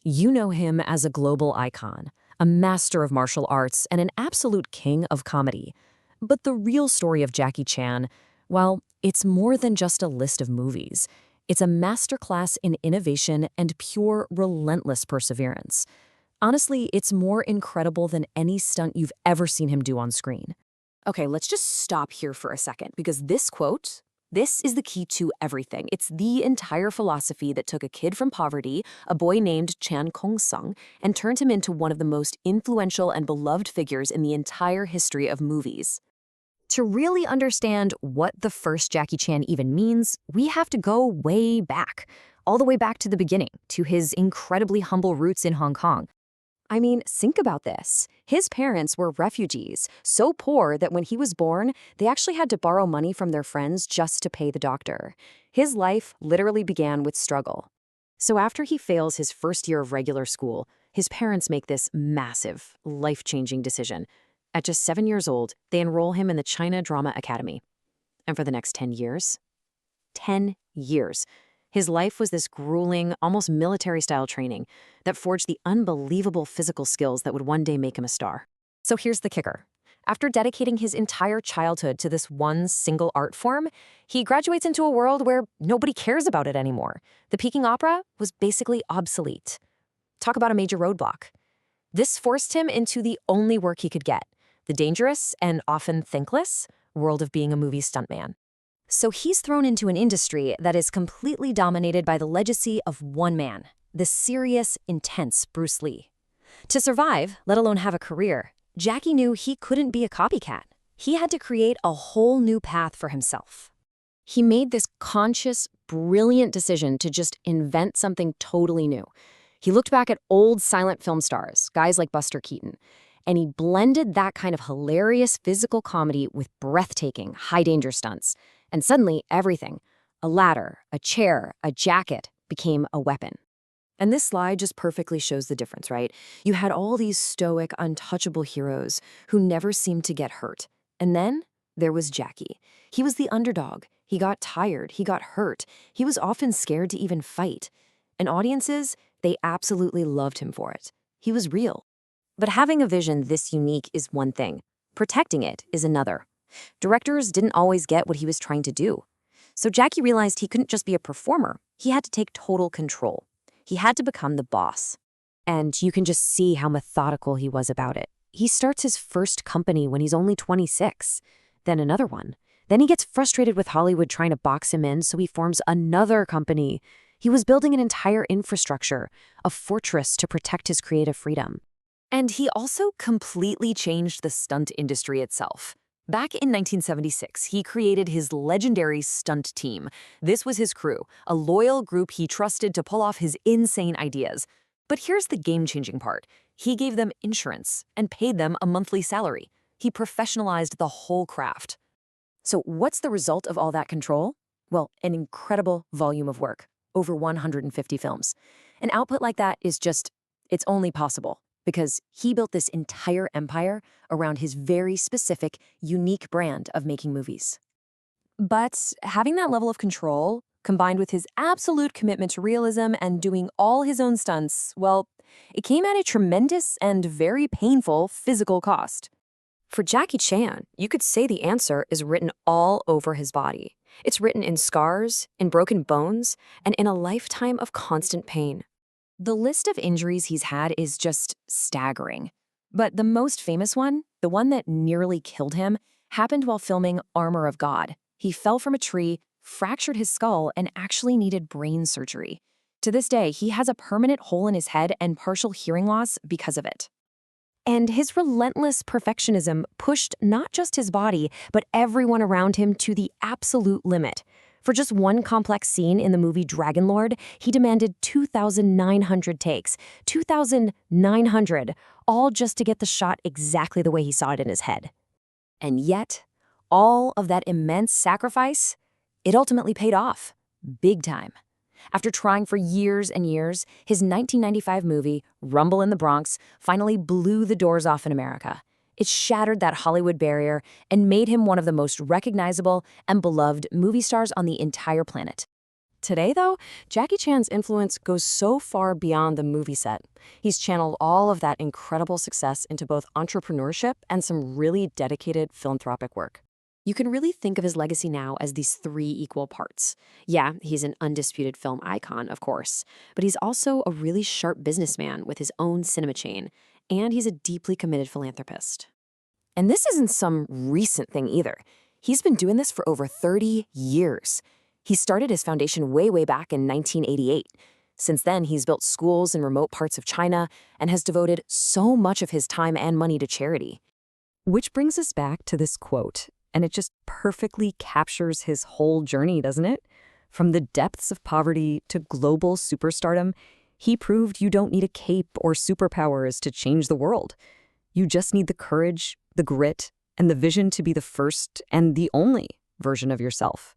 You know him as a global icon, a master of martial arts, and an absolute king of comedy. But the real story of Jackie Chan, well, it's more than just a list of movies. It's a masterclass in innovation and pure, relentless perseverance. Honestly, it's more incredible than any stunt you've ever seen him do on screen. Okay, let's just stop here for a second, because this quote, this is the key to everything. It's the entire philosophy that took a kid from poverty, a boy named Chan Kong-sung, and turned him into one of the most influential and beloved figures in the entire history of movies. To really understand what the first Jackie Chan even means, we have to go way back, all the way back to the beginning, to his incredibly humble roots in Hong Kong. I mean, think about this. His parents were refugees, so poor that when he was born, they actually had to borrow money from their friends just to pay the doctor. His life literally began with struggle. So after he fails his first year of regular school, his parents make this massive, life-changing decision. At just 7 years old, they enroll him in the China Drama Academy. And for the next 10 years, his life was this grueling, almost military-style training that forged the unbelievable physical skills that would one day make him a star. So here's the kicker. After dedicating his entire childhood to this one single art form, he graduates into a world where nobody cares about it anymore. The Peking Opera was basically obsolete. Talk about a major roadblock. This forced him into the only work he could get, the dangerous and often thankless world of being a movie stuntman. So he's thrown into an industry that is completely dominated by the legacy of one man, the serious, intense Bruce Lee. To survive, let alone have a career, Jackie knew he couldn't be a copycat. He had to create a whole new path for himself. He made this conscious, brilliant decision to just invent something totally new. He looked back at old silent film stars, guys like Buster Keaton, and he blended that kind of hilarious physical comedy with breathtaking, high-danger stunts. And suddenly, everything, a ladder, a chair, a jacket, became a weapon. And this slide just perfectly shows the difference, right? You had all these stoic, untouchable heroes who never seemed to get hurt. And then there was Jackie. He was the underdog. He got tired. He got hurt. He was often scared to even fight. And audiences, they absolutely loved him for it. He was real. But having a vision this unique is one thing. Protecting it is another. Directors didn't always get what he was trying to do. So Jackie realized he couldn't just be a performer. He had to take total control. He had to become the boss. And you can just see how methodical he was about it. He starts his first company when he's only 26, then another one. Then he gets frustrated with Hollywood trying to box him in, so he forms another company. He was building an entire infrastructure, a fortress to protect his creative freedom. And he also completely changed the stunt industry itself. Back in 1976, he created his legendary Stunt Team. This was his crew, a loyal group he trusted to pull off his insane ideas. But here's the game-changing part. He gave them insurance and paid them a monthly salary. He professionalized the whole craft. So what's the result of all that control? Well, an incredible volume of work, over 150 films. An output like that is just, it's only possible because he built this entire empire around his very specific, unique brand of making movies. But having that level of control, combined with his absolute commitment to realism and doing all his own stunts, well, it came at a tremendous and very painful physical cost. For Jackie Chan, you could say the answer is written all over his body. It's written in scars, in broken bones, and in a lifetime of constant pain. The list of injuries he's had is just staggering. But the most famous one, the one that nearly killed him, happened while filming Armor of God. He fell from a tree, fractured his skull, and actually needed brain surgery. To this day, he has a permanent hole in his head and partial hearing loss because of it. And his relentless perfectionism pushed not just his body, but everyone around him to the absolute limit. For just one complex scene in the movie Dragon Lord, he demanded 2,900 takes. 2,900, all just to get the shot exactly the way he saw it in his head. And yet, all of that immense sacrifice, it ultimately paid off. Big time. After trying for years and years, his 1995 movie, Rumble in the Bronx, finally blew the doors off in America. It shattered that Hollywood barrier and made him one of the most recognizable and beloved movie stars on the entire planet. Today, though, Jackie Chan's influence goes so far beyond the movie set. He's channeled all of that incredible success into both entrepreneurship and some really dedicated philanthropic work. You can really think of his legacy now as these three equal parts. Yeah, he's an undisputed film icon, of course, but he's also a really sharp businessman with his own cinema chain, and he's a deeply committed philanthropist. And this isn't some recent thing either. He's been doing this for over 30 years. He started his foundation way back in 1988. Since then, he's built schools in remote parts of China and has devoted so much of his time and money to charity. Which brings us back to this quote, and it just perfectly captures his whole journey, doesn't it? From the depths of poverty to global superstardom, he proved you don't need a cape or superpowers to change the world. You just need the courage, the grit, and the vision to be the first and the only version of yourself.